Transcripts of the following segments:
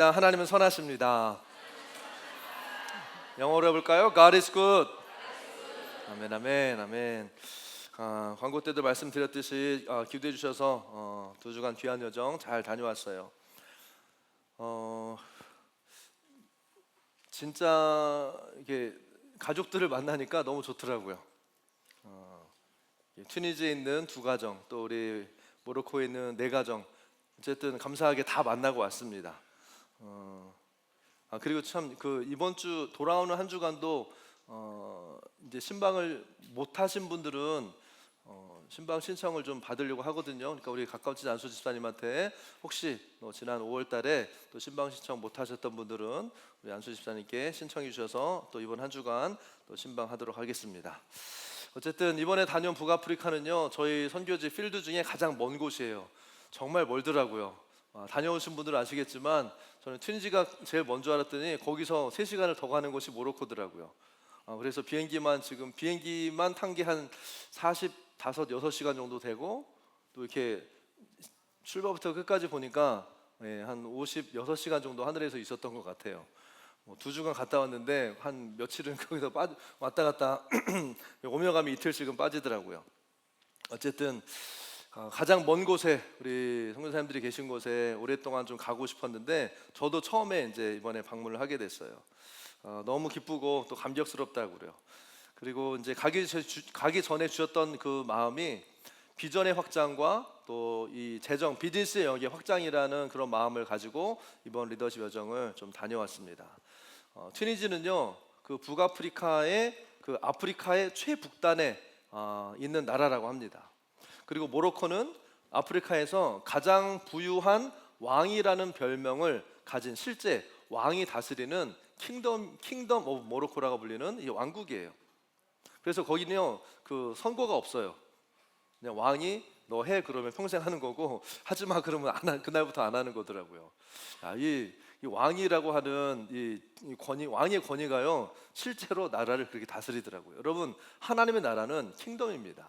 하나님은 선하십니다. 영어로 해볼까요? God is good. 아멘, 아멘, 아멘. 광고 때도 말씀드렸듯이 기도해 주셔서 2주간 귀한 여정 잘 다녀왔어요. 진짜 이게 가족들을 만나니까 너무 좋더라고요. 튀니지에 있는 2가정, 또 우리 모로코에 있는 4가정, 어쨌든 감사하게 다 만나고 왔습니다. 그리고 참 이번 주 돌아오는 한 주간도 이제 신방을 못 하신 분들은 신방 신청을 좀 받으려고 하거든요. 그러니까 우리 가깝지 않은 집사님한테 혹시 지난 5월달에 또 신방 신청 못 하셨던 분들은 우리 안수 집사님께 신청해 주셔서 또 이번 한 주간 또 신방하도록 하겠습니다. 어쨌든 이번에 다녀온 북아프리카는요, 저희 선교지 필드 중에 가장 먼 곳이에요. 정말 멀더라고요. 다녀오신 분들은 아시겠지만 저는 튀니지가 제일 먼저 알았더니 거기서 3시간을 더 가는 곳이 모로코더라고요. 그래서 비행기만 탄 게 한 45, 6시간 정도 되고, 또 이렇게 출발부터 끝까지 보니까 한 56시간 정도 하늘에서 있었던 것 같아요. 2주간 갔다 왔는데 한 며칠은 거기서 왔다 갔다 오며 가며 이틀씩은 빠지더라고요. 어쨌든 가장 먼 곳에 우리 선교사님들이 계신 곳에 오랫동안 좀 가고 싶었는데 저도 처음에 이제 이번에 방문을 하게 됐어요. 너무 기쁘고 또 감격스럽다고요. 그리고 이제 가기 전에 주셨던 그 마음이 비전의 확장과 또 이 재정 비즈니스의 영역의 확장이라는 그런 마음을 가지고 이번 리더십 여정을 좀 다녀왔습니다. 튀니지는요, 그 북아프리카의 아프리카의 최북단에 있는 나라라고 합니다. 그리고 모로코는 아프리카에서 가장 부유한 왕이라는 별명을 가진, 실제 왕이 다스리는 킹덤 오브 모로코라고 불리는 이 왕국이에요. 그래서 거기는요, 선거가 없어요. 그냥 왕이 너 해 그러면 평생 하는 거고, 하지 마 그러면 그날부터 안 하는 거더라고요. 이 왕이라고 하는 이 권위, 왕의 권위가요, 실제로 나라를 그렇게 다스리더라고요. 여러분, 하나님의 나라는 킹덤입니다.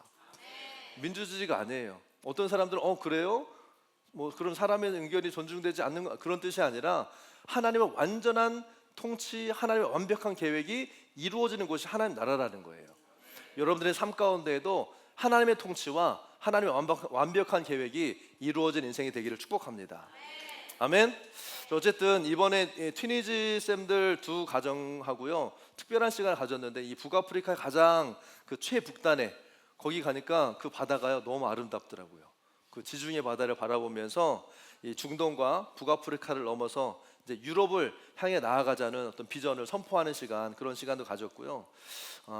민주주의가 아니에요. 어떤 사람들은 그래요? 그런 사람의 의견이 존중되지 않는 그런 뜻이 아니라 하나님의 완전한 통치, 하나님의 완벽한 계획이 이루어지는 곳이 하나님 나라라는 거예요. 여러분들의 삶 가운데에도 하나님의 통치와 하나님의 완벽한 계획이 이루어진 인생이 되기를 축복합니다. 아멘. 어쨌든 이번에 튀니지 쌤들 2가정하고요 특별한 시간을 가졌는데, 이 북아프리카의 가장 최북단에 거기 가니까 그 바다가요 너무 아름답더라고요. 그 지중해 바다를 바라보면서 이 중동과 북아프리카를 넘어서 이제 유럽을 향해 나아가자는 어떤 비전을 선포하는 시간, 그런 시간도 가졌고요.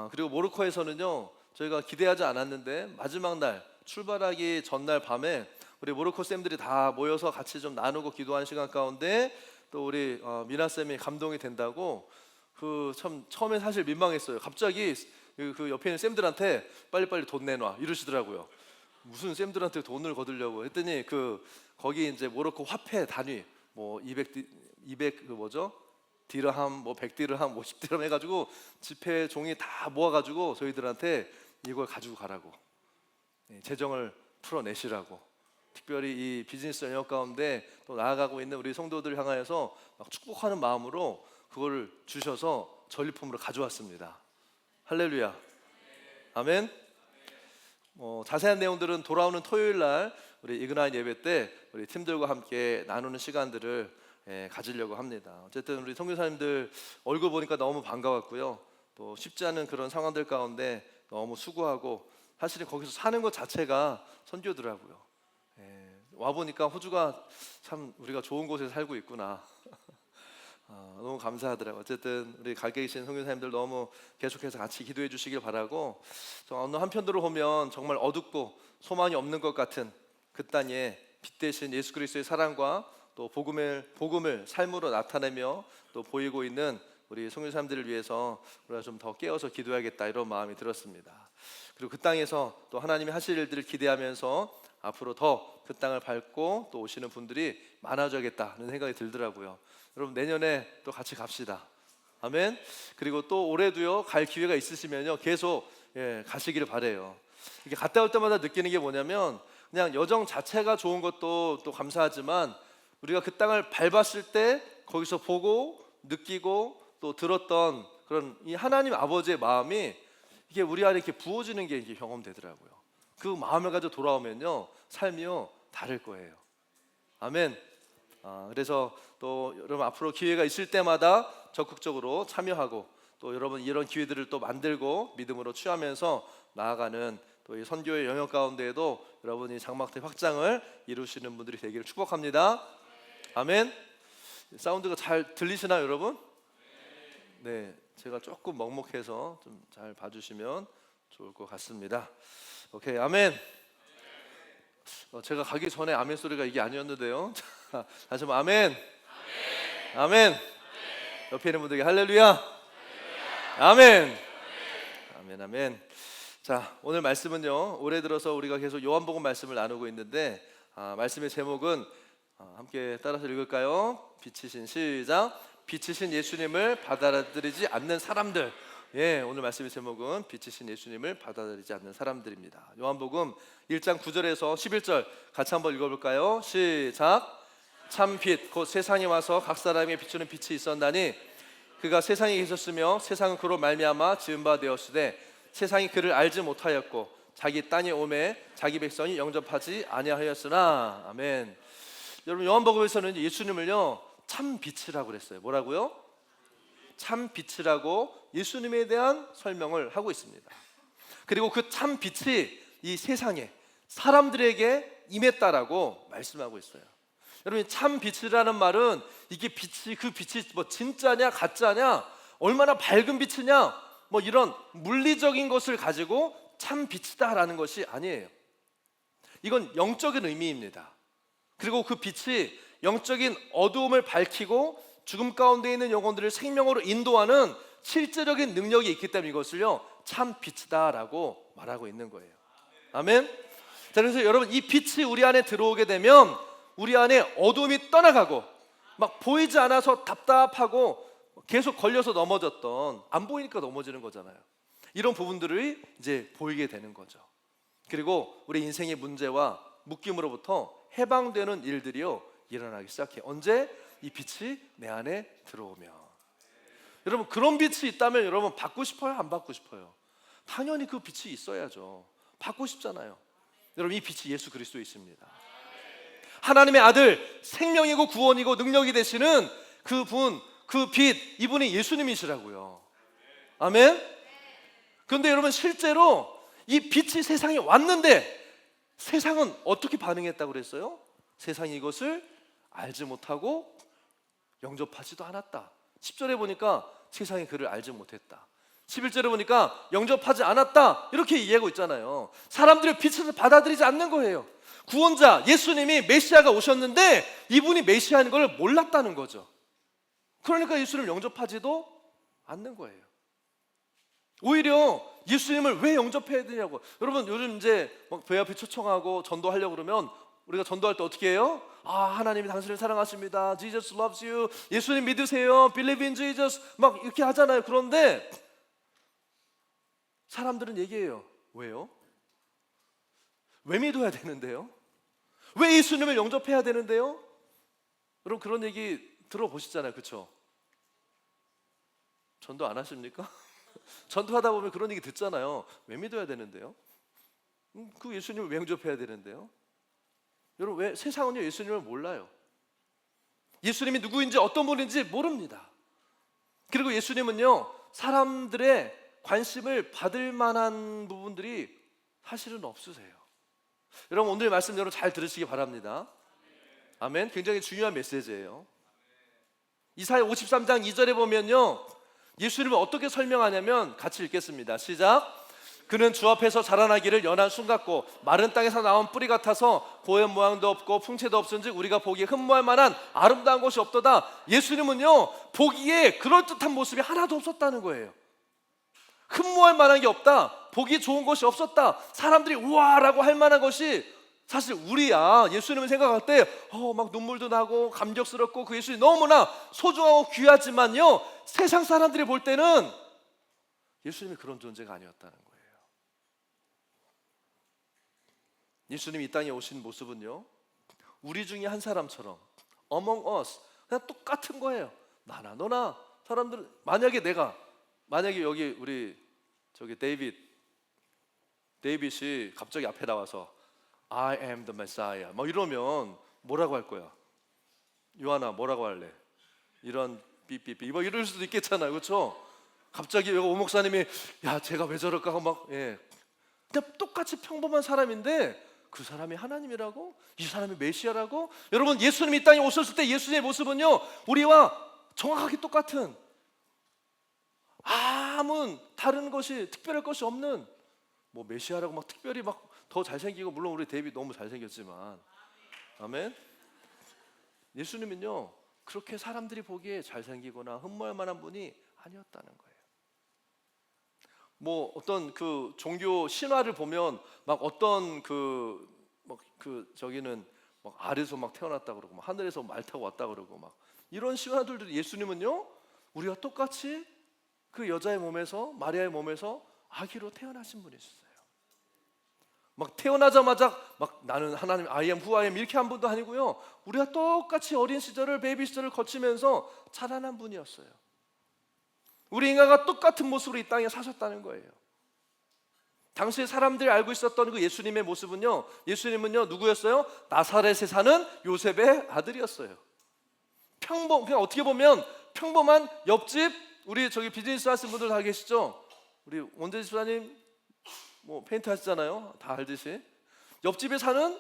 그리고 모로코에서는요, 저희가 기대하지 않았는데 마지막 날 출발하기 전날 밤에 우리 모로코 쌤들이 다 모여서 같이 좀 나누고 기도하는 시간 가운데 또 우리 미나 쌤이 감동이 된다고 참 처음에 사실 민망했어요. 갑자기 그 옆에 있는 쌤들한테 빨리빨리 돈 내놔 이러시더라고요. 무슨 쌤들한테 돈을 거두려고 했더니 거기 이제 모로코 화폐 단위 200 디르함, 100디르함, 50디르함 해가지고 지폐 종이 다 모아가지고 저희들한테 이걸 가지고 가라고, 재정을 풀어내시라고, 특별히 이 비즈니스 영역 가운데 또 나아가고 있는 우리 성도들 향하여서 막 축복하는 마음으로 그걸 주셔서 전리품으로 가져왔습니다. 할렐루야, 아멘. 자세한 내용들은 돌아오는 토요일 날 우리 이그나잇 예배 때 우리 팀들과 함께 나누는 시간들을 가지려고 합니다. 어쨌든 우리 선교사님들 얼굴 보니까 너무 반가웠고요. 또 쉽지 않은 그런 상황들 가운데 너무 수고하고, 사실은 거기서 사는 것 자체가 선교더라고요. 와 보니까 호주가 참 우리가 좋은 곳에 살고 있구나. 너무 감사하더라고요. 어쨌든 우리 가 계신 선교사님들 너무 계속해서 같이 기도해 주시길 바라고, 어느 한편으로 보면 정말 어둡고 소망이 없는 것 같은 그 땅에 빛 대신 예수 그리스도의 사랑과 또 복음을 삶으로 나타내며 또 보이고 있는 우리 선교사님들을 위해서 우리가 좀 더 깨어서 기도해야겠다, 이런 마음이 들었습니다. 그리고 그 땅에서 또 하나님이 하실 일들을 기대하면서 앞으로 더 그 땅을 밟고 또 오시는 분들이 많아져야겠다는 생각이 들더라고요. 여러분, 내년에 또 같이 갑시다. 아멘. 그리고 또 올해도요 갈 기회가 있으시면요 계속 가시기를 바래요. 이렇게 갔다 올 때마다 느끼는 게 뭐냐면, 그냥 여정 자체가 좋은 것도 또 감사하지만 우리가 그 땅을 밟았을 때 거기서 보고 느끼고 또 들었던 그런 이 하나님 아버지의 마음이 이게 우리 안에 이렇게 부어지는 게 이게 경험되더라고요. 그 마음을 가지고 돌아오면요, 삶이요 다를 거예요. 아멘. 그래서 또 여러분 앞으로 기회가 있을 때마다 적극적으로 참여하고 또 여러분 이런 기회들을 또 만들고 믿음으로 취하면서 나아가는 또 이 선교의 영역 가운데에도 여러분이 장막대 확장을 이루시는 분들이 되기를 축복합니다. 아멘. 사운드가 잘 들리시나요, 여러분? 네, 제가 조금 먹먹해서 좀 잘 봐주시면 좋을 것 같습니다. 오케이, 아멘. 제가 가기 전에 아멘 소리가 이게 아니었는데요. 자, 다시 한번 아멘. 아멘. 옆에 있는 분들에게 할렐루야. 아멘. 아멘. 아멘. 자, 오늘 말씀은요, 올해 들어서 우리가 계속 요한복음 말씀을 나누고 있는데 말씀의 제목은 함께 따라서 읽을까요? 빛이신 시작. 빛이신 예수님을 받아들이지 않는 사람들. 예, 오늘 말씀의 제목은 빛이신 예수님을 받아들이지 않는 사람들입니다. 요한복음 1장 9절에서 11절 같이 한번 읽어볼까요? 시작. 참 빛 곧 세상에 와서 각 사람에게 비추는 빛이 있었나니 그가 세상에 계셨으며 세상은 그로 말미암아 지은 바 되었으되 세상이 그를 알지 못하였고 자기 땅에 오매 자기 백성이 영접하지 아니하였으나. 아멘. 여러분 요한복음에서는 예수님을요 참 빛이라고 그랬어요. 뭐라고요? 참 빛이라고 예수님에 대한 설명을 하고 있습니다. 그리고 그 참 빛이 이 세상에 사람들에게 임했다라고 말씀하고 있어요. 여러분 참 빛이라는 말은 이게 빛이 그 빛이 뭐 진짜냐 가짜냐 얼마나 밝은 빛이냐 뭐 이런 물리적인 것을 가지고 참 빛이다라는 것이 아니에요. 이건 영적인 의미입니다. 그리고 그 빛이 영적인 어두움을 밝히고 죽음 가운데 있는 영혼들을 생명으로 인도하는 실제적인 능력이 있기 때문에 이것을요 참 빛이다라고 말하고 있는 거예요. 아멘. 자, 그래서 여러분 이 빛이 우리 안에 들어오게 되면 우리 안에 어두움이 떠나가고 막 보이지 않아서 답답하고 계속 걸려서 넘어졌던 안 보이니까 넘어지는 거잖아요. 이런 부분들이 이제 보이게 되는 거죠. 그리고 우리 인생의 문제와 묶임으로부터 해방되는 일들이요 일어나기 시작해. 언제? 이 빛이 내 안에 들어오면. 여러분 그런 빛이 있다면 여러분 받고 싶어요? 안 받고 싶어요? 당연히 그 빛이 있어야죠. 받고 싶잖아요. 여러분 이 빛이 예수 그리스도이십니다. 하나님의 아들, 생명이고 구원이고 능력이 되시는 그분, 그 빛, 이분이 예수님이시라고요. 아멘. 그런데 여러분 실제로 이 빛이 세상에 왔는데 세상은 어떻게 반응했다고 그랬어요? 세상이 이것을 알지 못하고 영접하지도 않았다. 10절에 보니까 세상이 그를 알지 못했다. 11절에 보니까 영접하지 않았다. 이렇게 이해하고 있잖아요. 사람들이 빛을 받아들이지 않는 거예요. 구원자 예수님이 메시아가 오셨는데 이분이 메시아인 걸 몰랐다는 거죠. 그러니까 예수님을 영접하지도 않는 거예요. 오히려 예수님을 왜 영접해야 되냐고. 여러분 요즘 이제 배 앞에 초청하고 전도하려고 그러면 우리가 전도할 때 어떻게 해요? 하나님이 당신을 사랑하십니다. Jesus loves you. 예수님 믿으세요. Believe in Jesus. 막 이렇게 하잖아요. 그런데 사람들은 얘기해요. 왜요? 왜 믿어야 되는데요? 왜 예수님을 영접해야 되는데요? 여러분 그런 얘기 들어보시잖아요. 그렇죠? 전도 안 하십니까? 전도하다 보면 그런 얘기 듣잖아요. 왜 믿어야 되는데요? 그 예수님을 왜 영접해야 되는데요? 여러분 왜 세상은요 예수님을 몰라요. 예수님이 누구인지 어떤 분인지 모릅니다. 그리고 예수님은요 사람들의 관심을 받을 만한 부분들이 사실은 없으세요. 여러분 오늘 말씀 여러분 잘 들으시기 바랍니다. 아멘. 굉장히 중요한 메시지예요. 이사야 53장 2절에 보면요 예수님을 어떻게 설명하냐면 같이 읽겠습니다. 시작. 그는 주 앞에서 자라나기를 연한 순 같고 마른 땅에서 나온 뿌리 같아서 고연 모양도 없고 풍채도 없은즉 우리가 보기에 흠모할 만한 아름다운 것이 없도다. 예수님은요 보기에 그럴듯한 모습이 하나도 없었다는 거예요. 흠모할 만한 게 없다. 보기 좋은 것이 없었다. 사람들이 우와라고 할 만한 것이 사실 우리야 예수님을 생각할 때 막 눈물도 나고 감격스럽고 그 예수님이 너무나 소중하고 귀하지만요 세상 사람들이 볼 때는 예수님이 그런 존재가 아니었다는 거예요. 예수님이 이 땅에 오신 모습은요 우리 중에 한 사람처럼 among us 그냥 똑같은 거예요. 나나 너나 사람들은 만약에 여기 우리 저기 데이빗이 갑자기 앞에 나와서 I am the Messiah 막 이러면 뭐라고 할 거야? 요한아 뭐라고 할래? 이런 삐삐삐 뭐 이럴 수도 있겠잖아요, 그렇죠? 갑자기 오 목사님이 야 제가 왜 저럴까 하고 막 그냥 똑같이 평범한 사람인데 그 사람이 하나님이라고? 이 사람이 메시아라고? 여러분 예수님이 이 땅에 오셨을 때 예수님의 모습은요 우리와 정확하게 똑같은 아무 다른 것이 특별할 것이 없는 뭐 메시아라고 막 특별히 막 더 잘생기고 물론 우리 데이빗 너무 잘생겼지만 아멘. 예수님은요 그렇게 사람들이 보기에 잘생기거나 흠모할 만한 분이 아니었다는 거예요. 뭐 어떤 그 종교 신화를 보면 막 어떤 저기는 막 아래서 막 태어났다 그러고 막 하늘에서 말 타고 왔다 그러고 막 이런 신화들도 예수님은요 우리가 똑같이 그 여자의 몸에서 마리아의 몸에서 아기로 태어나신 분이셨어요. 막 태어나자마자 막 나는 하나님 I am who I am 이렇게 한 분도 아니고요. 우리가 똑같이 어린 시절을 베이비 시절을 거치면서 자라난 분이었어요. 우리 인간과 똑같은 모습으로 이 땅에 사셨다는 거예요. 당시 사람들이 알고 있었던 그 예수님의 모습은요 예수님은요 누구였어요? 나사렛에 사는 요셉의 아들이었어요. 그냥 어떻게 보면 평범한 옆집 우리 저기 비즈니스 하시는 분들 다 계시죠? 우리 원재 집사님 뭐 페인트 하시잖아요. 다 알듯이 옆집에 사는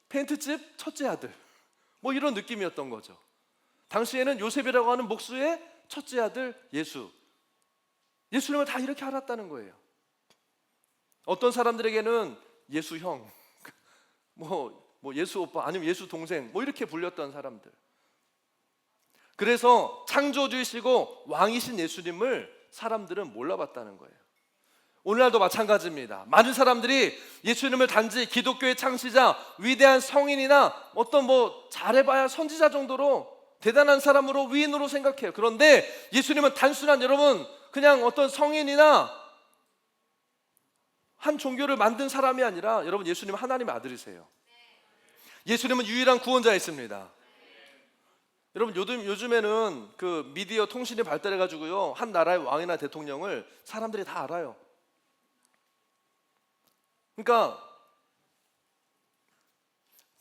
페인트집 첫째 아들 뭐 이런 느낌이었던 거죠. 당시에는 요셉이라고 하는 목수의 첫째 아들 예수님을 다 이렇게 알았다는 거예요. 어떤 사람들에게는 예수 형, 뭐 예수 오빠 아니면 예수 동생 뭐 이렇게 불렸던 사람들. 그래서 창조주이시고 왕이신 예수님을 사람들은 몰라봤다는 거예요. 오늘날도 마찬가지입니다. 많은 사람들이 예수님을 단지 기독교의 창시자, 위대한 성인이나 어떤 뭐 잘해봐야 선지자 정도로 대단한 사람으로 위인으로 생각해요. 그런데 예수님은 단순한 여러분 그냥 어떤 성인이나 한 종교를 만든 사람이 아니라 여러분 예수님은 하나님의 아들이세요. 예수님은 유일한 구원자이십니다. 여러분 요즘에는 그 미디어 통신이 발달해가지고요 한 나라의 왕이나 대통령을 사람들이 다 알아요. 그러니까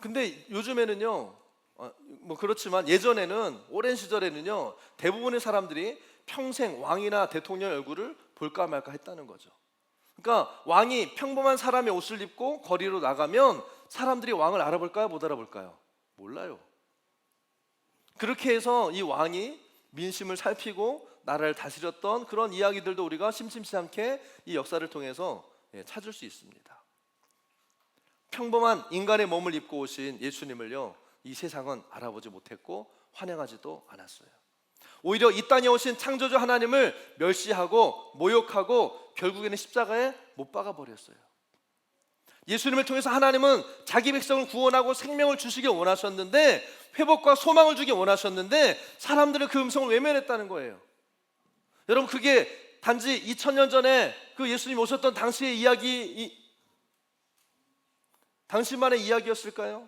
근데 요즘에는요 뭐 그렇지만 예전에는 오랜 시절에는요 대부분의 사람들이 평생 왕이나 대통령의 얼굴을 볼까 말까 했다는 거죠. 그러니까 왕이 평범한 사람의 옷을 입고 거리로 나가면 사람들이 왕을 알아볼까요? 못 알아볼까요? 몰라요. 그렇게 해서 이 왕이 민심을 살피고 나라를 다스렸던 그런 이야기들도 우리가 심심치 않게 이 역사를 통해서 찾을 수 있습니다. 평범한 인간의 몸을 입고 오신 예수님을요 이 세상은 알아보지 못했고 환영하지도 않았어요. 오히려 이 땅에 오신 창조주 하나님을 멸시하고 모욕하고 결국에는 십자가에 못 박아 버렸어요. 예수님을 통해서 하나님은 자기 백성을 구원하고 생명을 주시길 원하셨는데 회복과 소망을 주길 원하셨는데 사람들은 그 음성을 외면했다는 거예요. 여러분 그게 단지 2000년 전에 그 예수님이 오셨던 당시의 당신만의 이야기였을까요?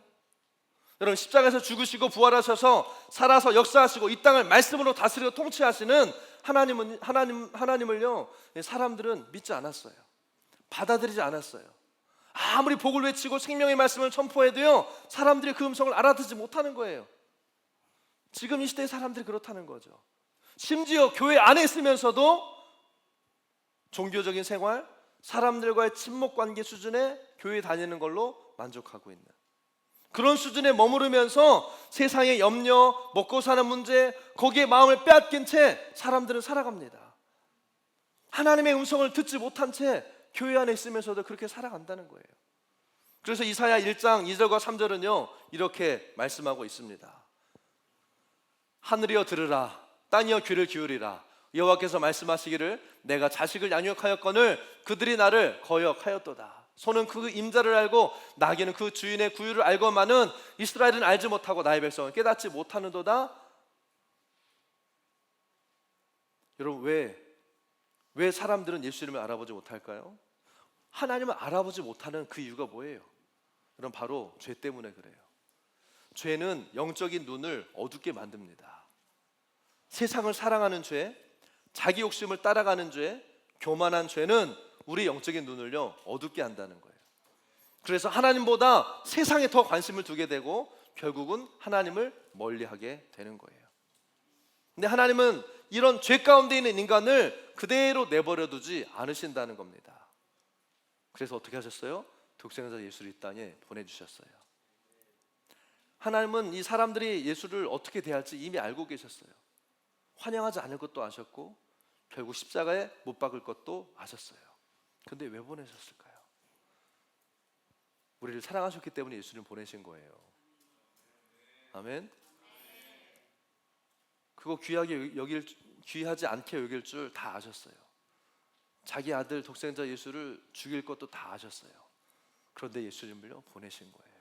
여러분 십자가에서 죽으시고 부활하셔서 살아서 역사하시고 이 땅을 말씀으로 다스리고 통치하시는 하나님을요 사람들은 믿지 않았어요. 받아들이지 않았어요. 아무리 복을 외치고 생명의 말씀을 선포해도요 사람들이 그 음성을 알아듣지 못하는 거예요. 지금 이 시대의 사람들이 그렇다는 거죠. 심지어 교회 안에 있으면서도 종교적인 생활, 사람들과의 친목 관계 수준의 교회 다니는 걸로 만족하고 있는 그런 수준에 머무르면서 세상의 염려, 먹고 사는 문제 거기에 마음을 빼앗긴 채 사람들은 살아갑니다. 하나님의 음성을 듣지 못한 채 교회 안에 있으면서도 그렇게 살아간다는 거예요. 그래서 이사야 1장 2절과 3절은요 이렇게 말씀하고 있습니다. 하늘이여 들으라 땅이여 귀를 기울이라 여호와께서 말씀하시기를 내가 자식을 양육하였거늘 그들이 나를 거역하였도다. 소는 그 임자를 알고 나귀는 그 주인의 구유를 알고만은 이스라엘은 알지 못하고 나의 백성은 깨닫지 못하는도다. 여러분 왜 사람들은 예수님을 알아보지 못할까요? 하나님을 알아보지 못하는 그 이유가 뭐예요? 여러분 바로 죄 때문에 그래요. 죄는 영적인 눈을 어둡게 만듭니다. 세상을 사랑하는 죄, 자기 욕심을 따라가는 죄, 교만한 죄는 우리 영적인 눈을요 어둡게 한다는 거예요. 그래서 하나님보다 세상에 더 관심을 두게 되고 결국은 하나님을 멀리하게 되는 거예요. 근데 하나님은 이런 죄 가운데 있는 인간을 그대로 내버려 두지 않으신다는 겁니다. 그래서 어떻게 하셨어요? 독생자 예수를 이 땅에 보내주셨어요. 하나님은 이 사람들이 예수를 어떻게 대할지 이미 알고 계셨어요. 환영하지 않을 것도 아셨고 결국 십자가에 못 박을 것도 아셨어요. 근데 왜 보내셨을까요? 우리를 사랑하셨기 때문에 예수를 보내신 거예요. 아멘. 그거 귀하지 않게 여길 줄 다 아셨어요. 자기 아들 독생자 예수를 죽일 것도 다 아셨어요. 그런데 예수님을요 보내신 거예요.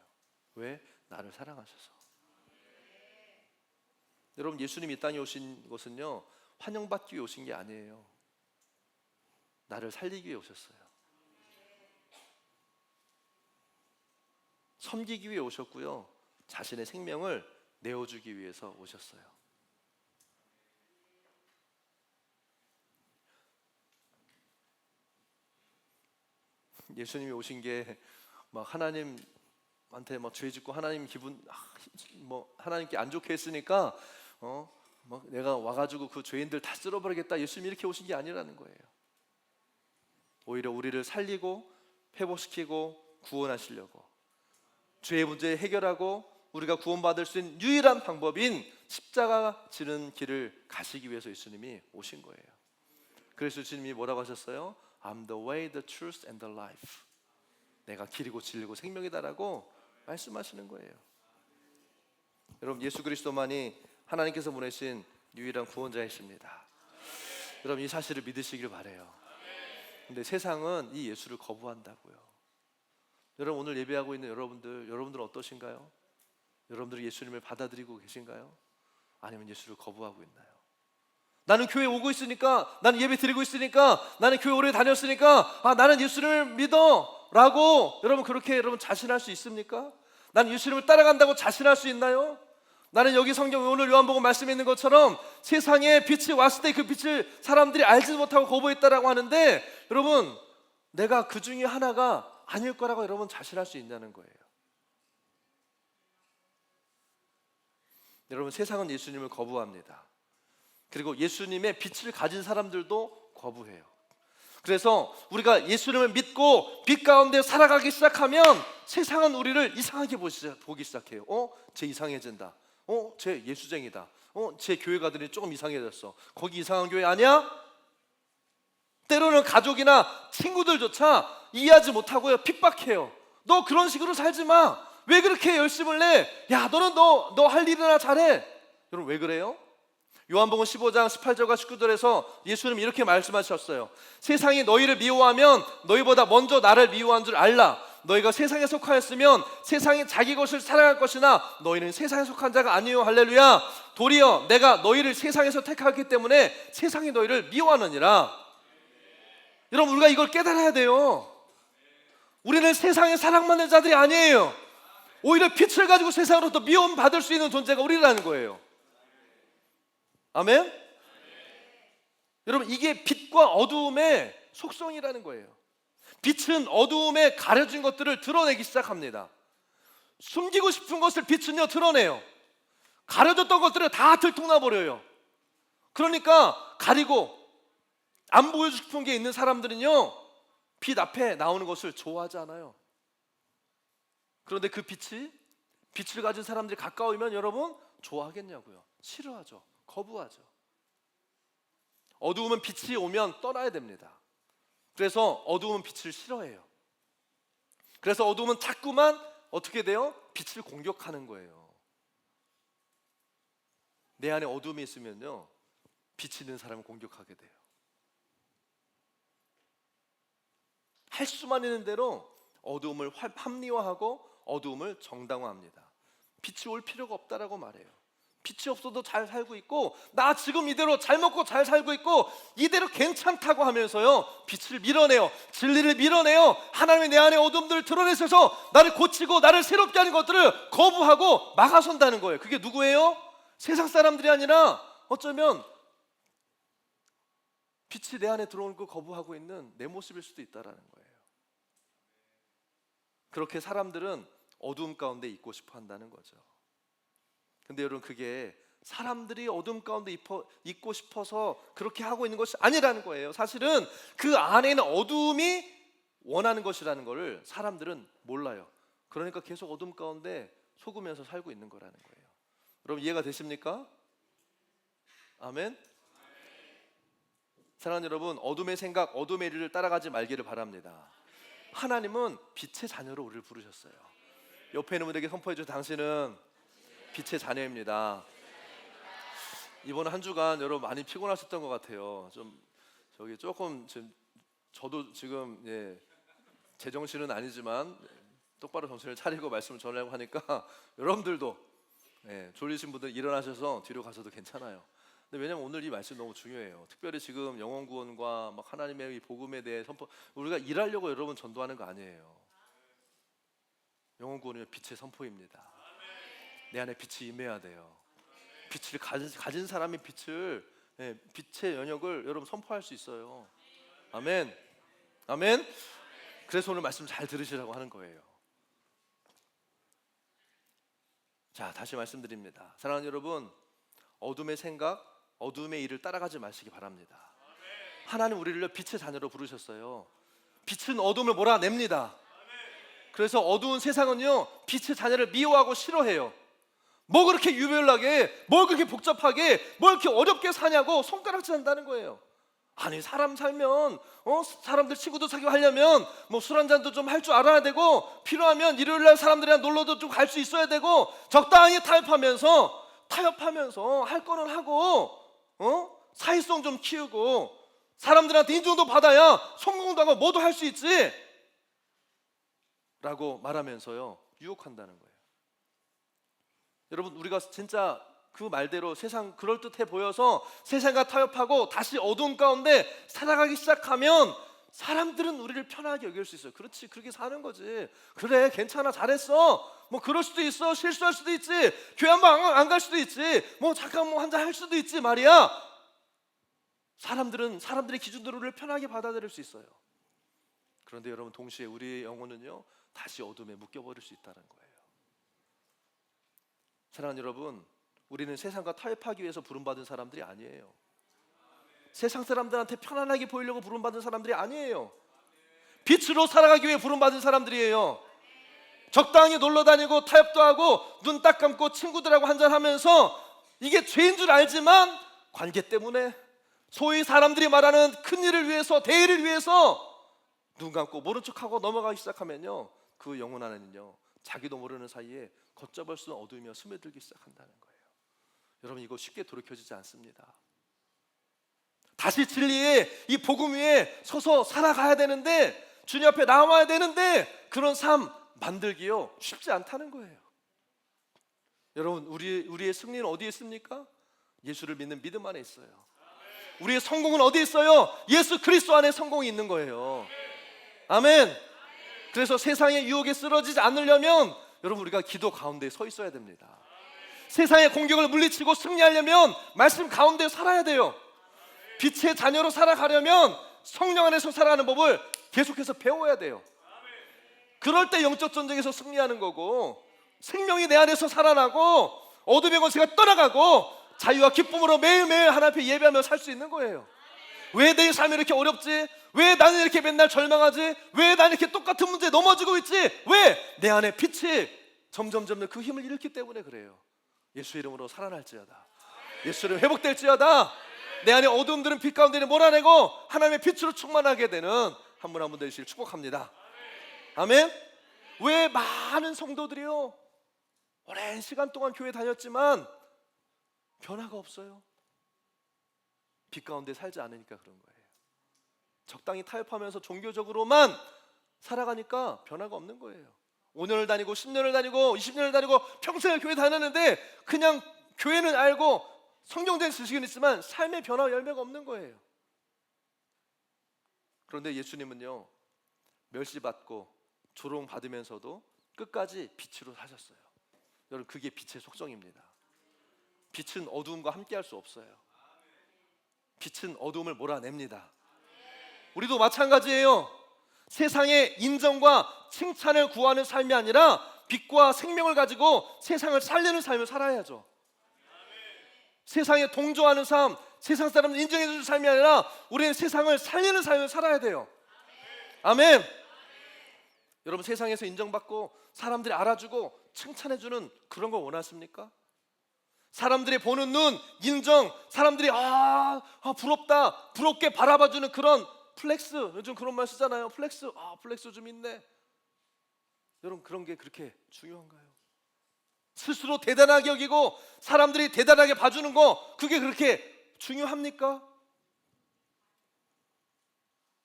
왜? 나를 사랑하셔서. 여러분, 예수님이 이 땅에 오신 것은요 환영받기 위해 오신 게 아니에요. 나를 살리기 위해 오셨어요. 섬기기 위해 오셨고요, 자신의 생명을 내어주기 위해서 오셨어요. 예수님이 오신 게 막 하나님한테 막 죄 짓고 하나님 기분 뭐 하나님께 안 좋게 했으니까 막 내가 와가지고 그 죄인들 다 쓸어버리겠다, 예수님이 이렇게 오신 게 아니라는 거예요. 오히려 우리를 살리고 회복시키고 구원하시려고, 죄의 문제 해결하고 우리가 구원받을 수 있는 유일한 방법인 십자가 지는 길을 가시기 위해서 예수님이 오신 거예요. 그래서 예수님이 뭐라고 하셨어요? I'm the way, the truth and the life. 내가 길이고 진리고 생명이다라고 말씀하시는 거예요. 여러분, 예수 그리스도만이 하나님께서 보내신 유일한 구원자이십니다. 여러분, 이 사실을 믿으시길 바라요. 근데 세상은 이 예수를 거부한다고요. 여러분, 오늘 예배하고 있는 여러분들은 어떠신가요? 여러분들이 예수님을 받아들이고 계신가요? 아니면 예수를 거부하고 있나요? 나는 교회 오고 있으니까, 나는 예배 드리고 있으니까, 나는 교회 오래 다녔으니까 나는 예수를 믿어 라고 여러분 그렇게 여러분 자신할 수 있습니까? 나는 예수님을 따라간다고 자신할 수 있나요? 나는 여기 성경 오늘 요한복음 말씀에 있는 것처럼 세상에 빛이 왔을 때 그 빛을 사람들이 알지 못하고 거부했다라고 하는데, 여러분 내가 그 중에 하나가 아닐 거라고 여러분 자신할 수 있냐는 거예요. 여러분, 세상은 예수님을 거부합니다. 그리고 예수님의 빛을 가진 사람들도 거부해요. 그래서 우리가 예수님을 믿고 빛 가운데 살아가기 시작하면 세상은 우리를 이상하게 보기 시작해요. 쟤 이상해진다. 쟤 예수쟁이다. 쟤 교회 가더니 조금 이상해졌어. 거기 이상한 교회 아니야? 때로는 가족이나 친구들조차 이해하지 못하고요, 핍박해요. 너 그런 식으로 살지 마. 왜 그렇게 열심을 내? 야, 너는 너 할 일이나 잘해. 여러분, 왜 그래요? 요한복음 15장 18절과 19절에서 예수님이 이렇게 말씀하셨어요. 세상이 너희를 미워하면 너희보다 먼저 나를 미워한 줄 알라. 너희가 세상에 속하였으면 세상이 자기 것을 사랑할 것이나 너희는 세상에 속한 자가 아니요. 할렐루야. 도리어 내가 너희를 세상에서 택하기 때문에 세상이 너희를 미워하느니라. 여러분, 우리가 이걸 깨달아야 돼요. 우리는 세상의 사랑받는 자들이 아니에요. 오히려 빛을 가지고 세상으로부터 미움 받을 수 있는 존재가 우리라는 거예요. 아멘? 여러분, 이게 빛과 어두움의 속성이라는 거예요. 빛은 어두움에 가려진 것들을 드러내기 시작합니다. 숨기고 싶은 것을 빛은요 드러내요. 가려졌던 것들을 다 들통나버려요. 그러니까 가리고 안 보여주고 싶은 게 있는 사람들은요 빛 앞에 나오는 것을 좋아하지 않아요. 그런데 그 빛을 가진 사람들이 가까우면 여러분 좋아하겠냐고요? 싫어하죠. 거부하죠. 어두움은 빛이 오면 떠나야 됩니다. 그래서 어두움은 빛을 싫어해요. 그래서 어두움은 자꾸만 어떻게 돼요? 빛을 공격하는 거예요. 내 안에 어두움이 있으면요 빛이 있는 사람을 공격하게 돼요. 할 수만 있는 대로 어두움을 합리화하고 어두움을 정당화합니다. 빛이 올 필요가 없다라고 말해요. 빛이 없어도 잘 살고 있고, 나 지금 이대로 잘 먹고 잘 살고 있고 이대로 괜찮다고 하면서요 빛을 밀어내요. 진리를 밀어내요. 하나님의 내 안에 어둠들을 드러내셔서 나를 고치고 나를 새롭게 하는 것들을 거부하고 막아선다는 거예요. 그게 누구예요? 세상 사람들이 아니라 어쩌면 빛이 내 안에 들어오는 걸 거부하고 있는 내 모습일 수도 있다라는 거예요. 그렇게 사람들은 어두움 가운데 있고 싶어 한다는 거죠. 근데 여러분, 그게 사람들이 어둠 가운데 있고 싶어서 그렇게 하고 있는 것이 아니라는 거예요. 사실은 그 안에는 어둠이 원하는 것이라는 것을 사람들은 몰라요. 그러니까 계속 어둠 가운데 속으면서 살고 있는 거라는 거예요. 여러분, 이해가 되십니까? 아멘. 사랑하는 여러분, 어둠의 생각, 어둠의 일을 따라가지 말기를 바랍니다. 하나님은 빛의 자녀로 우리를 부르셨어요. 옆에 있는 분에게 선포해 주세요. 당신은 빛의 자녀입니다. 이번 한 주간 여러분 많이 피곤하셨던 것 같아요. 조금 저도 지금 제정신은 아니지만 똑바로 정신을 차리고 말씀을 전하려고 하니까 여러분들도 졸리신 분들 일어나셔서 뒤로 가셔도 괜찮아요. 근데 왜냐면 오늘 이 말씀 너무 중요해요. 특별히 지금 영혼 구원과 막 하나님의 이 복음에 대해 선포, 우리가 일하려고 여러분 전도하는 거 아니에요. 영혼 구원은 빛의 선포입니다. 내 안에 빛이 임해야 돼요. 빛을 가진 사람이 빛의 영역을 여러분 선포할 수 있어요. 아멘. 아멘. 그래서 오늘 말씀 잘 들으시라고 하는 거예요. 자, 다시 말씀드립니다. 사랑하는 여러분, 어둠의 생각, 어둠의 일을 따라가지 마시기 바랍니다. 하나님 우리를 빛의 자녀로 부르셨어요. 빛은 어둠을 몰아냅니다. 그래서 어두운 세상은요, 빛의 자녀를 미워하고 싫어해요. 뭐 그렇게 유별나게, 뭘 그렇게 복잡하게, 뭘 이렇게 어렵게 사냐고 손가락질 한다는 거예요. 아니, 사람 살면 사람들 친구도 사귀고 하려면 뭐 술 한 잔도 좀 할 줄 알아야 되고, 필요하면 일요일날 사람들이랑 놀러도 좀 갈 수 있어야 되고, 적당히 타협하면서 할 거는 하고, 사회성 좀 키우고, 사람들한테 인정도 받아야 성공도 하고 뭐도 할 수 있지 라고 말하면서요, 유혹한다는 거예요. 여러분, 우리가 진짜 그 말대로 세상 그럴듯해 보여서 세상과 타협하고 다시 어두운 가운데 살아가기 시작하면 사람들은 우리를 편하게 여길 수 있어요. 그렇지, 그렇게 사는 거지. 그래, 괜찮아, 잘했어. 뭐 그럴 수도 있어. 실수할 수도 있지. 교회 한번 안 갈 수도 있지. 뭐 잠깐 뭐 한잔 할 수도 있지 말이야. 사람들의 기준대로 우리를 편하게 받아들일 수 있어요. 그런데 여러분, 동시에 우리의 영혼은요, 다시 어둠에 묶여버릴 수 있다는 거예요. 사랑하는 여러분, 우리는 세상과 타협하기 위해서 부름받은 사람들이 아니에요. 세상 사람들한테 편안하게 보이려고 부름받은 사람들이 아니에요. 빛으로 살아가기 위해 부름받은 사람들이에요. 적당히 놀러 다니고 타협도 하고 눈 딱 감고 친구들하고 한잔하면서 이게 죄인 줄 알지만 관계 때문에, 소위 사람들이 말하는 큰 일을 위해서, 대의를 위해서 눈 감고 모른 척하고 넘어가기 시작하면요, 그 영혼 안에는요, 자기도 모르는 사이에 걷잡을 수 없는 어둠이 스며들기 시작한다는 거예요. 여러분, 이거 쉽게 돌이켜지지 않습니다. 다시 진리의 이 복음 위에 서서 살아가야 되는데, 주님 앞에 나와야 되는데, 그런 삶 만들기요, 쉽지 않다는 거예요. 여러분, 우리의 승리는 어디에 있습니까? 예수를 믿는 믿음 안에 있어요. 우리의 성공은 어디에 있어요? 예수 그리스도 안에 성공이 있는 거예요. 아멘. 그래서 세상의 유혹에 쓰러지지 않으려면 여러분, 우리가 기도 가운데 서 있어야 됩니다. 세상의 공격을 물리치고 승리하려면 말씀 가운데 살아야 돼요. 빛의 자녀로 살아가려면 성령 안에서 살아가는 법을 계속해서 배워야 돼요. 그럴 때 영적 전쟁에서 승리하는 거고, 생명이 내 안에서 살아나고 어둠의 권세가 떠나가고 자유와 기쁨으로 매일매일 하나님 앞에 예배하며 살 수 있는 거예요. 왜 내 삶이 이렇게 어렵지? 왜 나는 이렇게 맨날 절망하지? 왜 나는 이렇게 똑같은 문제에 넘어지고 있지? 왜? 내 안에 빛이 점점 그 힘을 잃기 때문에 그래요. 예수 이름으로 살아날지어다. 예수 이름 회복될지어다. 내 안에 어두움들은 빛 가운데 몰아내고 하나님의 빛으로 충만하게 되는 한 분 한 분 되시길 축복합니다. 아멘. 왜 많은 성도들이요, 오랜 시간 동안 교회 다녔지만 변화가 없어요? 빛 가운데 살지 않으니까 그런 거예요. 적당히 타협하면서 종교적으로만 살아가니까 변화가 없는 거예요. 5년을 다니고 10년을 다니고 20년을 다니고 평생을 교회 다녔는데 그냥 교회는 알고 성경된 지식은 있지만 삶의 변화 열매가 없는 거예요. 그런데 예수님은요, 멸시받고 조롱받으면서도 끝까지 빛으로 사셨어요. 여러분, 그게 빛의 속성입니다. 빛은 어두움과 함께할 수 없어요. 빛은 어두움을 몰아냅니다. 우리도 마찬가지예요. 세상의 인정과 칭찬을 구하는 삶이 아니라 빛과 생명을 가지고 세상을 살리는 삶을 살아야죠. 세상에 동조하는 삶, 세상 사람을 인정해 주는 삶이 아니라 우리는 세상을 살리는 삶을 살아야 돼요. 아멘. 여러분, 세상에서 인정받고 사람들이 알아주고 칭찬해주는 그런 걸 원하십니까? 사람들이 보는 눈, 인정, 사람들이 부럽다, 부럽게 바라봐주는 그런 플렉스, 요즘 그런 말 쓰잖아요. 플렉스, 플렉스 좀 있네. 여러분, 그런 게 그렇게 중요한가요? 스스로 대단하게 여기고 사람들이 대단하게 봐주는 거, 그게 그렇게 중요합니까?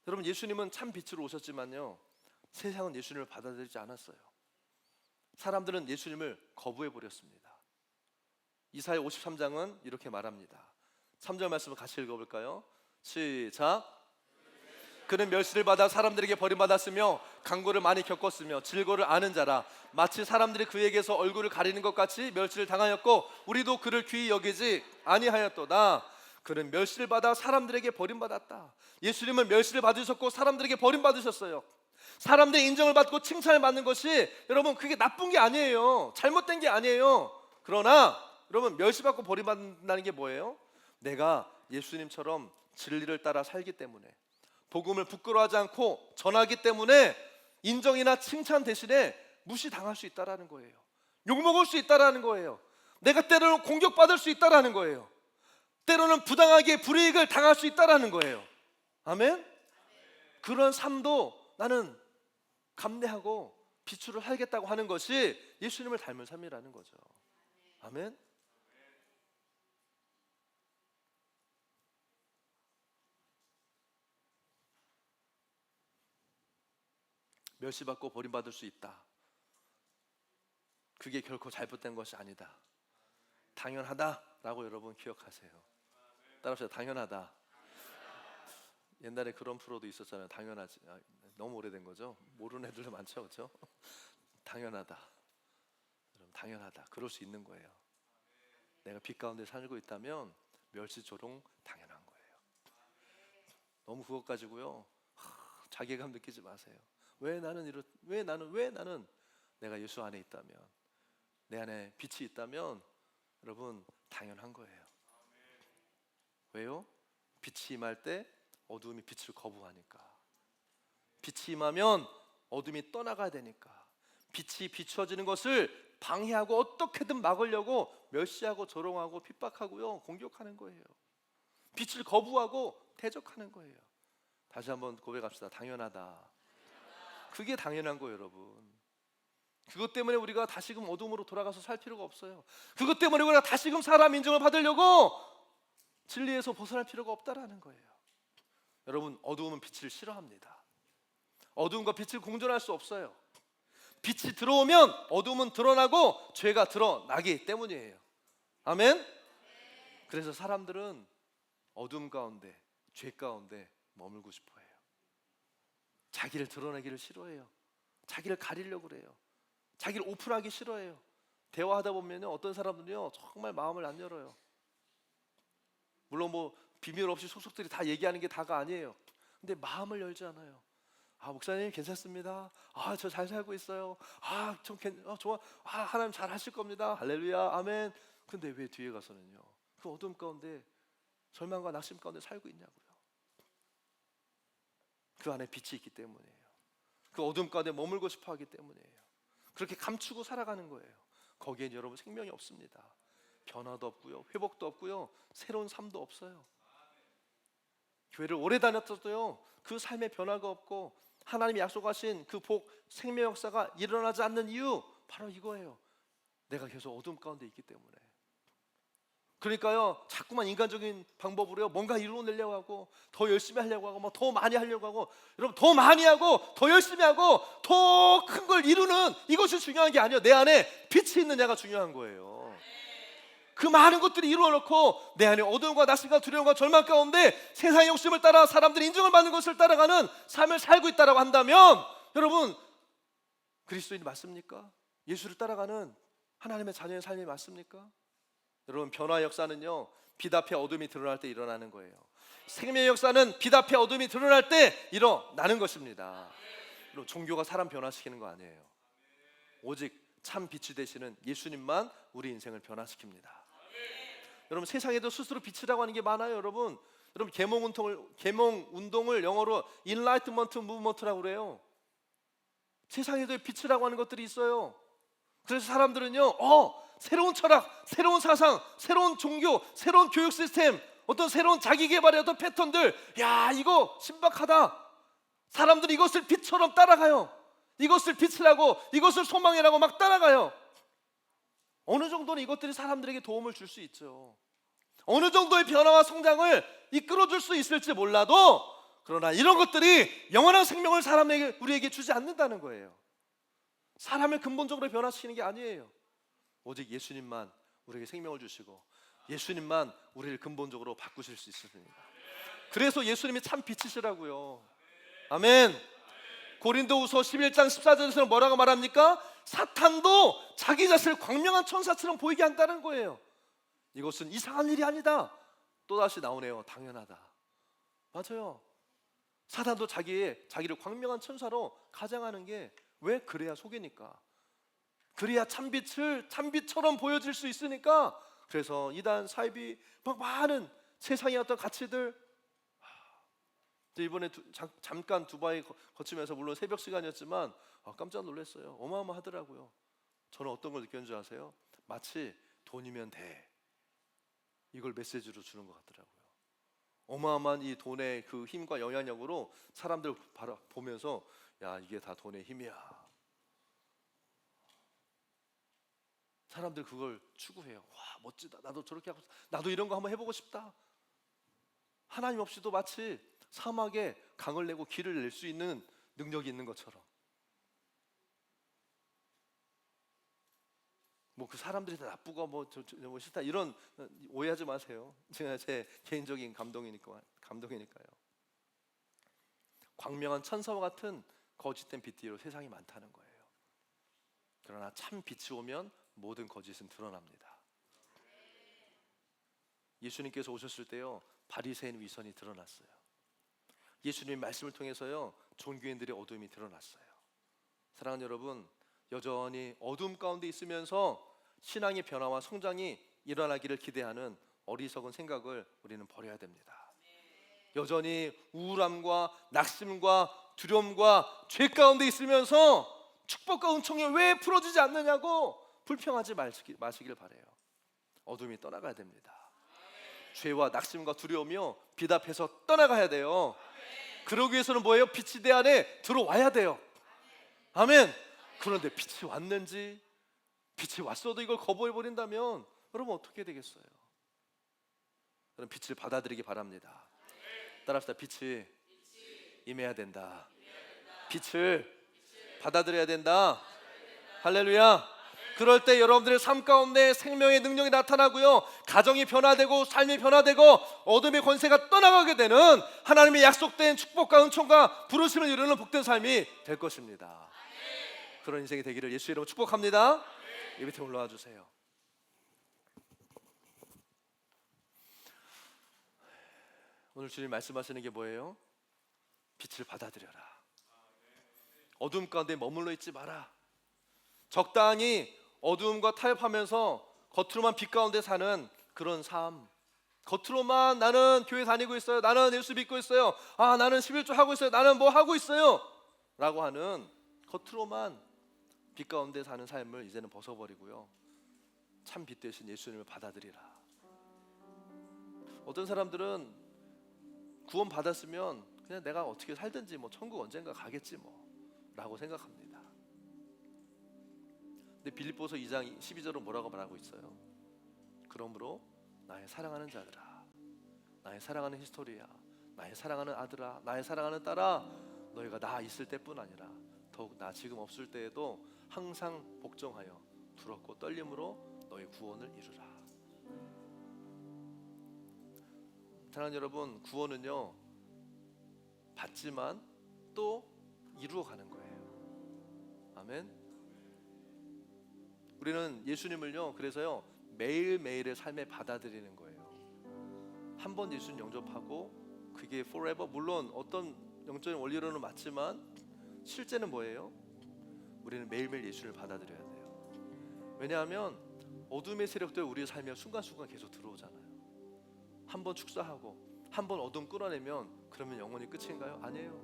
여러분, 예수님은 참 빛으로 오셨지만요, 세상은 예수님을 받아들이지 않았어요. 사람들은 예수님을 거부해 버렸습니다. 이사야 53장은 이렇게 말합니다. 3절 말씀을 같이 읽어볼까요? 시작. 그는 멸시를 받아 사람들에게 버림받았으며 강고를 많이 겪었으며 질고를 아는 자라. 마치 사람들이 그에게서 얼굴을 가리는 것 같이 멸시를 당하였고 우리도 그를 귀히 여기지 아니하였도다. 그는 멸시를 받아 사람들에게 버림받았다. 예수님은 멸시를 받으셨고 사람들에게 버림받으셨어요. 사람들의 인정을 받고 칭찬을 받는 것이, 여러분, 그게 나쁜 게 아니에요. 잘못된 게 아니에요. 그러나 여러분, 멸시받고 버림받는다는 게 뭐예요? 내가 예수님처럼 진리를 따라 살기 때문에, 복음을 부끄러워하지 않고 전하기 때문에 인정이나 칭찬 대신에 무시당할 수 있다라는 거예요. 욕먹을 수 있다라는 거예요. 내가 때로는 공격받을 수 있다라는 거예요. 때로는 부당하게 불이익을 당할 수 있다라는 거예요. 아멘? 그런 삶도 나는 감내하고 비추를 살겠다고 하는 것이 예수님을 닮은 삶이라는 거죠. 아멘? 멸시받고 버림받을 수 있다. 그게 결코 잘못된 것이 아니다. 당연하다라고 여러분 기억하세요. 따라합시다. 당연하다. 옛날에 그런 프로도 있었잖아요. 당연하지. 너무 오래된 거죠. 모르는 애들도 많죠, 그렇죠? 당연하다. 여러분, 당연하다. 그럴 수 있는 거예요. 내가 빛 가운데 살고 있다면 멸시조롱 당연한 거예요. 너무 그것 가지고요 자괴감 느끼지 마세요. 왜 나는 내가 예수 안에 있다면, 내 안에 빛이 있다면, 여러분, 당연한 거예요. 왜요? 빛이 임할 때 어두움이 빛을 거부하니까. 빛이 임하면 어둠이 떠나가야 되니까. 빛이 비추어지는 것을 방해하고 어떻게든 막으려고 멸시하고 조롱하고 핍박하고요 공격하는 거예요. 빛을 거부하고 대적하는 거예요. 다시 한번 고백합시다. 당연하다. 그게 당연한 거예요, 여러분. 그것 때문에 우리가 다시금 어둠으로 돌아가서 살 필요가 없어요. 그것 때문에 우리가 다시금 사람 인정을 받으려고 진리에서 벗어날 필요가 없다라는 거예요. 여러분, 어두움은 빛을 싫어합니다. 어두움과 빛을 공존할 수 없어요. 빛이 들어오면 어두움은 드러나고 죄가 드러나기 때문이에요. 아멘? 그래서 사람들은 어둠 가운데, 죄 가운데 머물고 싶어 해요. 자기를 드러내기를 싫어해요. 자기를 가리려고 그래요. 자기를 오픈하기 싫어해요. 대화하다 보면 어떤 사람들은요 정말 마음을 안 열어요. 물론 비밀 없이 속속들이 다 얘기하는 게 다가 아니에요. 근데 마음을 열지 않아요. 목사님 괜찮습니다. 저 잘 살고 있어요. 좋아. 하나님 잘 하실 겁니다. 할렐루야, 아멘. 근데 왜 뒤에 가서는요 그 어둠 가운데, 절망과 낙심 가운데 살고 있냐고요. 그 안에 빛이 있기 때문이에요. 그 어둠 가운데 머물고 싶어 하기 때문이에요. 그렇게 감추고 살아가는 거예요. 거기엔 여러분 생명이 없습니다. 변화도 없고요, 회복도 없고요, 새로운 삶도 없어요. 교회를 오래 다녔어도요 그 삶의 변화가 없고 하나님이 약속하신 그 복, 생명 역사가 일어나지 않는 이유, 바로 이거예요. 내가 계속 어둠 가운데 있기 때문에. 그러니까요 자꾸만 인간적인 방법으로요 뭔가 이루어내려고 하고, 더 열심히 하려고 하고, 더 많이 하려고 하고, 여러분, 더 많이 하고 더 열심히 하고 더 큰 걸 이루는 이것이 중요한 게 아니에요. 내 안에 빛이 있느냐가 중요한 거예요. 그 많은 것들이 이루어놓고 내 안에 어둠과 낙심과 두려움과 절망 가운데 세상의 욕심을 따라 사람들이 인정을 받는 것을 따라가는 삶을 살고 있다고 한다면, 여러분, 그리스도인이 맞습니까? 예수를 따라가는 하나님의 자녀의 삶이 맞습니까? 여러분, 변화 역사는요, 빛 앞에 어둠이 드러날 때 일어나는 거예요. 생명의 역사는 빛 앞에 어둠이 드러날 때 일어나는 것입니다. 여러분, 종교가 사람 변화시키는 거 아니에요. 오직 참 빛이 되시는 예수님만 우리 인생을 변화시킵니다. 여러분, 세상에도 스스로 빛이라고 하는 게 많아요. 여러분 계몽 운동을 영어로 Enlightenment Movement라고 그래요. 세상에도 빛이라고 하는 것들이 있어요. 그래서 사람들은요, 새로운 철학, 새로운 사상, 새로운 종교, 새로운 교육 시스템, 어떤 새로운 자기 개발의 어떤 패턴들, 야, 이거 신박하다. 사람들이 이것을 빛처럼 따라가요. 이것을 빛이라고, 이것을 소망이라고 막 따라가요. 어느 정도는 이것들이 사람들에게 도움을 줄 수 있죠. 어느 정도의 변화와 성장을 이끌어줄 수 있을지 몰라도, 그러나 이런 것들이 영원한 생명을 우리에게 주지 않는다는 거예요. 사람을 근본적으로 변화시키는 게 아니에요. 오직 예수님만 우리에게 생명을 주시고 예수님만 우리를 근본적으로 바꾸실 수 있습니다. 그래서 예수님이 참 빛이시라고요. 아멘. 고린도후서 11장 14절에서는 뭐라고 말합니까? 사탄도 자기 자신을 광명한 천사처럼 보이게 한다는 거예요. 이것은 이상한 일이 아니다. 또다시 나오네요. 당연하다. 맞아요. 사탄도 자기를 광명한 천사로 가장하는 게, 왜? 그래야 속이니까. 그래야 참빛처럼 보여질 수 있으니까. 그래서 이단, 사이비, 막 많은 세상의 어떤 가치들. 이번에 잠깐 두바이 거치면서, 물론 새벽 시간이었지만 깜짝 놀랐어요. 어마어마하더라고요. 저는 어떤 걸 느꼈는지 아세요? 마치 돈이면 돼, 이걸 메시지로 주는 것 같더라고요. 어마어마한 이 돈의 그 힘과 영향력으로 사람들 보면서, 야, 이게 다 돈의 힘이야. 사람들 그걸 추구해요. 와, 멋지다. 나도 저렇게 하고, 나도 이런 거 한번 해보고 싶다. 하나님 없이도 마치 사막에 강을 내고 길을 낼 수 있는 능력이 있는 것처럼. 뭐 그 사람들이 다 나쁘고 뭐 싫다, 이런 오해하지 마세요. 제가 제 개인적인 감동이니까요. 광명한 천사와 같은 거짓된 빛으로 세상이 많다는 거예요. 그러나 참 빛이 오면 모든 거짓은 드러납니다. 예수님께서 오셨을 때요, 바리새인 위선이 드러났어요. 예수님의 말씀을 통해서요, 종교인들의 어둠이 드러났어요. 사랑하는 여러분, 여전히 어둠 가운데 있으면서 신앙의 변화와 성장이 일어나기를 기대하는 어리석은 생각을 우리는 버려야 됩니다. 여전히 우울함과 낙심과 두려움과 죄 가운데 있으면서 축복과 은총이 왜 풀어지지 않느냐고 불평하지 마시길 바라요. 어둠이 떠나가야 됩니다. 죄와 낙심과 두려움이요, 빛 앞에서 떠나가야 돼요. 그러기 위해서는 뭐예요? 빛이 내 안에 들어와야 돼요. 아멘. 그런데 빛이 왔는지, 빛이 왔어도 이걸 거부해버린다면 여러분 어떻게 되겠어요? 여러분, 빛을 받아들이기 바랍니다. 따라합시다. 빛이 임해야 된다. 빛을 받아들여야 된다. 할렐루야. 그럴 때 여러분들의 삶 가운데 생명의 능력이 나타나고요, 가정이 변화되고 삶이 변화되고 어둠의 권세가 떠나가게 되는 하나님의 약속된 축복과 은총과 부르심을 이루는 복된 삶이 될 것입니다. 그런 인생이 되기를 예수의 이름으로 축복합니다. 이 밑에 올라와 주세요. 오늘 주님 말씀하시는 게 뭐예요? 빛을 받아들여라. 어둠 가운데 머물러 있지 마라. 적당히 어두움과 타협하면서 겉으로만 빛 가운데 사는 그런 삶, 겉으로만 나는 교회 다니고 있어요, 나는 예수 믿고 있어요, 나는 11조 하고 있어요, 나는 뭐 하고 있어요 라고 하는 겉으로만 빛 가운데 사는 삶을 이제는 벗어버리고요, 참 빛 대신 예수님을 받아들이라. 어떤 사람들은 구원 받았으면 그냥 내가 어떻게 살든지 뭐 천국 언젠가 가겠지 뭐 라고 생각합니다. 근데 빌립보서 2장 12절은 뭐라고 말하고 있어요? 그러므로 나의 사랑하는 자들아, 나의 사랑하는 히스토리야, 나의 사랑하는 아들아, 나의 사랑하는 딸아, 너희가 나 있을 때뿐 아니라 더욱 나 지금 없을 때에도 항상 복종하여 두렵고 떨림으로 너희 구원을 이루라. 사랑하는 여러분, 구원은요, 받지만 또 이루어가는 거예요. 아멘. 우리는 예수님을요, 그래서요, 매일매일의 삶에 받아들이는 거예요. 한 번 예수님 영접하고 그게 forever, 물론 어떤 영적인 원리로는 맞지만 실제는 뭐예요? 우리는 매일매일 예수를 받아들여야 돼요. 왜냐하면 어둠의 세력들 우리의 삶에 순간순간 계속 들어오잖아요. 한 번 축사하고 한 번 어둠 끌어내면 그러면 영원히 끝인가요? 아니에요.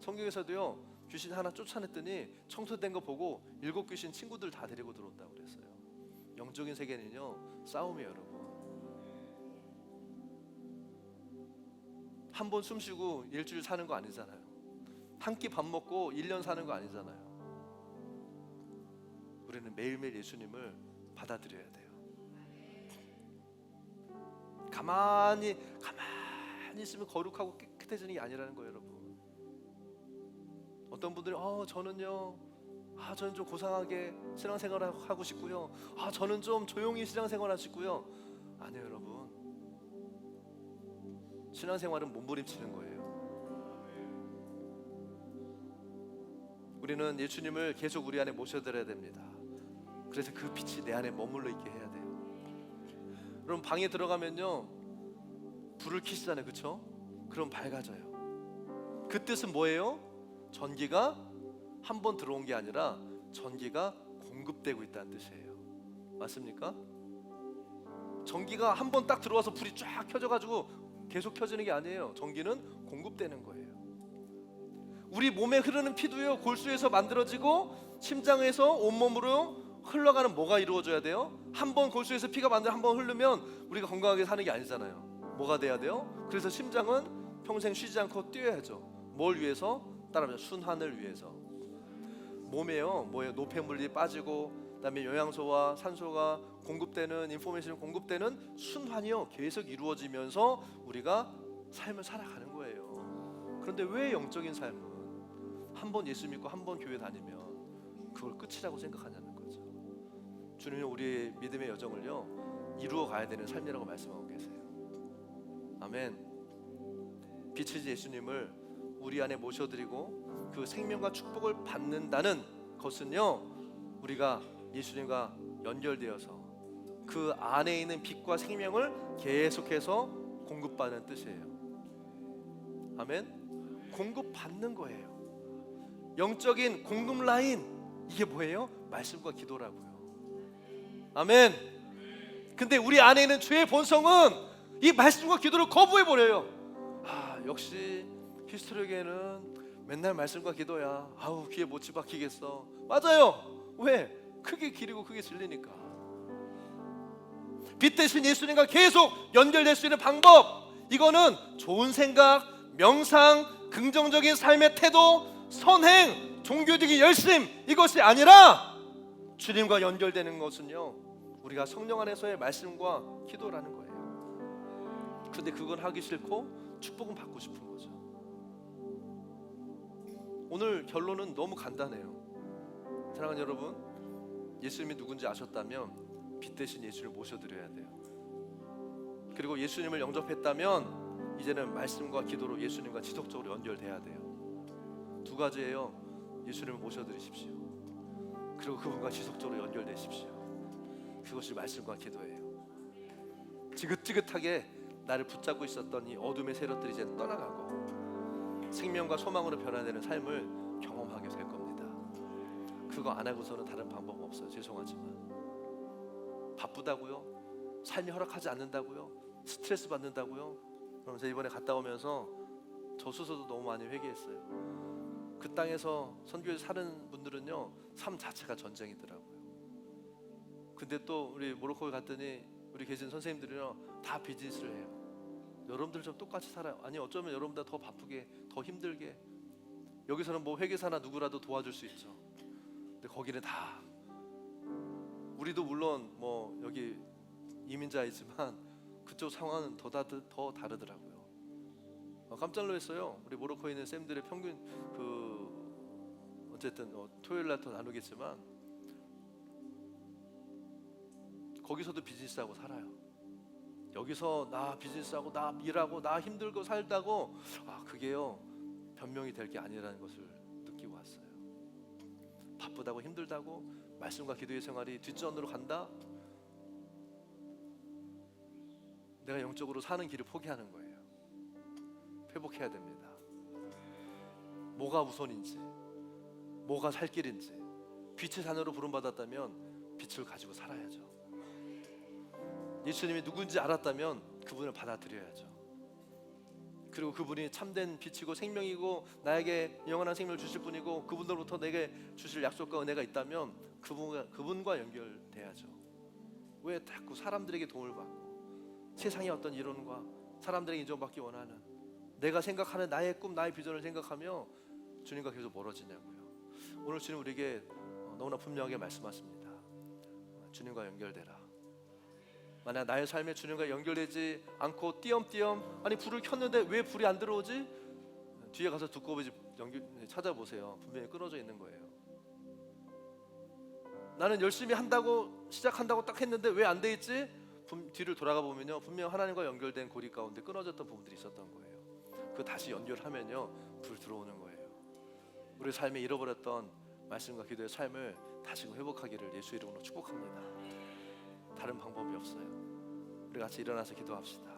성경에서도요, 귀신 하나 쫓아냈더니 청소된 거 보고 7 귀신 친구들 다 데리고 들어온다고 그랬어요. 영적인 세계는요, 싸움이에요, 여러분. 한 번 숨 쉬고 일주일 사는 거 아니잖아요. 한 끼 밥 먹고 1년 사는 거 아니잖아요. 우리는 매일매일 예수님을 받아들여야 돼요. 가만히 있으면 거룩하고 깨끗해지는 게 아니라는 거예요, 여러분. 어떤 분들이 저는 좀 고상하게 신앙생활을 하고 싶고요. 저는 좀 조용히 신앙생활하고 싶고요. 아니에요, 여러분. 신앙생활은 몸부림치는 거예요. 우리는 예수님을 계속 우리 안에 모셔드려야 됩니다. 그래서 그 빛이 내 안에 머물러 있게 해야 돼요. 여러분, 방에 들어가면요, 불을 켜시잖아요, 그렇죠? 그럼 밝아져요. 그 뜻은 뭐예요? 전기가 한 번 들어온 게 아니라 전기가 공급되고 있다는 뜻이에요. 맞습니까? 전기가 한 번 딱 들어와서 불이 쫙 켜져가지고 계속 켜지는 게 아니에요. 전기는 공급되는 거예요. 우리 몸에 흐르는 피도요, 골수에서 만들어지고 심장에서 온몸으로 흘러가는 뭐가 이루어져야 돼요? 한 번 골수에서 피가 한 번 흐르면 우리가 건강하게 사는 게 아니잖아요. 뭐가 돼야 돼요? 그래서 심장은 평생 쉬지 않고 뛰어야죠. 뭘 위해서? 따라합니다. 순환을 위해서. 몸에요, 노폐물이 빠지고 그다음에 영양소와 산소가 공급되는, 인포메이션이 공급되는 순환이요, 계속 이루어지면서 우리가 삶을 살아가는 거예요. 그런데 왜 영적인 삶은 한 번 예수 믿고 한 번 교회 다니면 그걸 끝이라고 생각하냐는 거죠. 주님은 우리의 믿음의 여정을요, 이루어 가야 되는 삶이라고 말씀하고 계세요. 아멘. 빛이신 예수님을 우리 안에 모셔드리고 그 생명과 축복을 받는다는 것은요, 우리가 예수님과 연결되어서 그 안에 있는 빛과 생명을 계속해서 공급받는 뜻이에요. 아멘. 공급받는 거예요. 영적인 공급 라인, 이게 뭐예요? 말씀과 기도라고요. 아멘. 근데 우리 안에 있는 죄의 본성은 이 말씀과 기도를 거부해버려요. 역시 히스토리에게는 맨날 말씀과 기도야. 귀에 못이 박히겠어. 맞아요. 왜? 크게 기리고 크게 질리니까. 빛 대신 예수님과 계속 연결될 수 있는 방법, 이거는 좋은 생각, 명상, 긍정적인 삶의 태도, 선행, 종교적인 열심, 이것이 아니라 주님과 연결되는 것은요, 우리가 성령 안에서의 말씀과 기도라는 거예요. 근데 그건 하기 싫고 축복은 받고 싶은 거죠. 오늘 결론은 너무 간단해요. 사랑하는 여러분, 예수님이 누군지 아셨다면 빛 대신 예수를 모셔드려야 돼요. 그리고 예수님을 영접했다면 이제는 말씀과 기도로 예수님과 지속적으로 연결돼야 돼요. 2 가지예요. 예수님을 모셔드리십시오. 그리고 그분과 지속적으로 연결되십시오. 그것이 말씀과 기도예요. 지긋지긋하게 나를 붙잡고 있었던 이 어둠의 세력들이 이제 떠나가고 생명과 소망으로 변화되는 삶을 경험하게 될 겁니다. 그거 안 하고서는 다른 방법 없어요. 죄송하지만. 바쁘다고요? 삶이 허락하지 않는다고요? 스트레스 받는다고요? 그럼 제가 이번에 갔다 오면서 저 스스로도 너무 많이 회개했어요. 그 땅에서 선교에서 사는 분들은요, 삶 자체가 전쟁이더라고요. 근데 또 우리 모로코에 갔더니 우리 계신 선생님들은요, 다 비즈니스를 해요. 여러분들 좀 똑같이 살아요. 아니, 어쩌면 여러분보다 더 바쁘게, 더 힘들게. 여기서는 뭐 회계사나 누구라도 도와줄 수 있죠. 근데 거기는 다, 우리도 물론 뭐 여기 이민자이지만 그쪽 상황은 더 다르더라고요. 깜짝 놀랐어요. 우리 모로코에 있는 쌤들의 평균 어쨌든 토요일 날 더 나누겠지만 거기서도 비즈니스하고 살아요. 여기서 나 비즈니스하고 나 일하고 나 힘들고 살다고, 그게요, 변명이 될 게 아니라는 것을 느끼고 왔어요. 바쁘다고 힘들다고 말씀과 기도의 생활이 뒷전으로 간다? 내가 영적으로 사는 길을 포기하는 거예요. 회복해야 됩니다. 뭐가 우선인지, 뭐가 살 길인지, 빛의 자녀로 부름받았다면 빛을 가지고 살아야죠. 예수님이 누군지 알았다면 그분을 받아들여야죠. 그리고 그분이 참된 빛이고 생명이고 나에게 영원한 생명을 주실 분이고 그분으로부터 내게 주실 약속과 은혜가 있다면 그분과 연결돼야죠. 왜 자꾸 사람들에게 도움을 받고 세상의 어떤 이론과 사람들에게 인정받기 원하는 내가 생각하는 나의 꿈, 나의 비전을 생각하며 주님과 계속 멀어지냐고요. 오늘 주님 우리에게 너무나 분명하게 말씀하십니다. 주님과 연결되라. 만약 나의 삶에 주님과 연결되지 않고 띄엄띄엄 아니 불을 켰는데 왜 불이 안 들어오지? 뒤에 가서 두꺼비 집 찾아보세요. 분명히 끊어져 있는 거예요. 나는 열심히 한다고 시작한다고 딱 했는데 왜 안 돼 있지? 뒤를 돌아가 보면요 분명 하나님과 연결된 고리 가운데 끊어졌던 부분들이 있었던 거예요. 그 다시 연결하면요 불 들어오는 거예요. 우리 삶에 잃어버렸던 말씀과 기도의 삶을 다시금 회복하기를 예수 이름으로 축복합니다. 다른 방법이 없어요. 우리 같이 일어나서 기도합시다.